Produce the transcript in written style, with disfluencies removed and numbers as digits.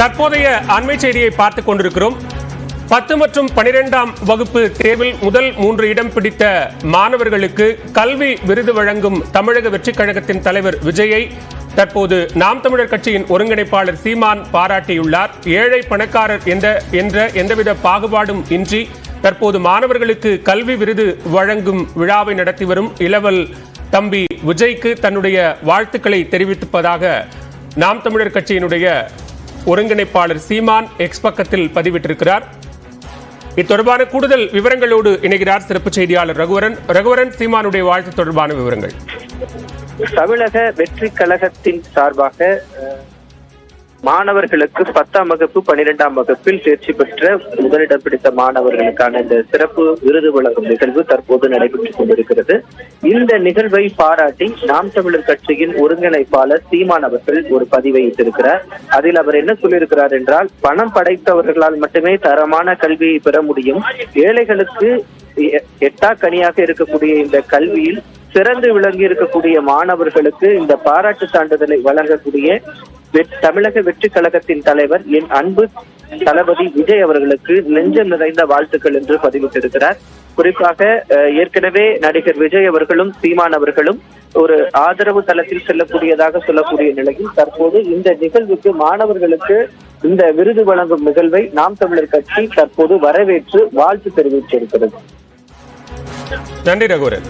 தற்போதைய அண்மை செய்தியை பார்த்துக் கொண்டிருக்கிறோம். 10 மற்றும் 12ஆம் வகுப்பு தேர்வில் முதல் 3 இடம் பிடித்த மாணவர்களுக்கு கல்வி விருது வழங்கும் தமிழக வெற்றிக் கழகத்தின் தலைவர் விஜயை தற்போது நாம் தமிழர் கட்சியின் ஒருங்கிணைப்பாளர் சீமான் பாராட்டியுள்ளார். ஏழை பணக்காரர் என்ற எந்தவித பாகுபாடும் இன்றி தற்போது மாணவர்களுக்கு கல்வி விருது வழங்கும் விழாவை நடத்தி வரும் இளவல் தம்பி விஜய்க்கு தன்னுடைய வாழ்த்துக்களை தெரிவிப்பதாக நாம் தமிழர் கட்சியினுடைய ஒருங்கிணைப்பாளர் சீமான் எக்ஸ் பக்கத்தில் பதிவிட்டிருக்கிறார். இத்தொடர்பான கூடுதல் விவரங்களோடு இணைகிறார் சிறப்பு செய்தியாளர் ரகுவரன். சீமானுடைய வாழ்த்து தொடர்பான விவரங்கள். தமிழக வெற்றி கழகத்தின் சார்பாக மாணவர்களுக்கு 10ஆம் வகுப்பு 12ஆம் வகுப்பில் தேர்ச்சி பெற்ற முதலிடம் பிடித்த மாணவர்களுக்கான இந்த சிறப்பு விருது வழங்கும் நிகழ்வு தற்போது நடைபெற்றுக் கொண்டிருக்கிறது. இந்த நிகழ்வை பாராட்டி நாம் தமிழர் கட்சியின் ஒருங்கிணைப்பாளர் சீமான் அவர்கள் ஒரு பதிவை இட்டிருக்கிறார். அதில் அவர் என்ன சொல்லியிருக்கிறார் என்றால், பணம் படைத்தவர்களால் மட்டுமே தரமான கல்வியை பெற முடியும். ஏழைகளுக்கு எட்டா கனியாக இருக்கக்கூடிய இந்த கல்வியில் சிறந்து விளங்கி இருக்கக்கூடிய மாணவர்களுக்கு இந்த பாராட்டு சான்றிதழை வழங்கக்கூடிய தமிழக வெற்றி கழகத்தின் தலைவர் என் அன்பு தளபதி விஜய் அவர்களுக்கு நெஞ்சம் நிறைந்த வாழ்த்துக்கள் என்று பதிவிட்டிருக்கிறார். குறிப்பாக ஏற்கனவே நடிகர் விஜய் அவர்களும் சீமான் அவர்களும் ஒரு ஆதரவு தளத்தில் செல்லக்கூடியதாக சொல்லக்கூடிய நிலையில் தற்போது இந்த நிகழ்வுக்கு மாணவர்களுக்கு இந்த விருது வழங்கும் நிகழ்வை நாம் தமிழர் கட்சி தற்போது வரவேற்று வாழ்த்து தெரிவித்திருக்கிறது. நன்றி ரகுவரன்.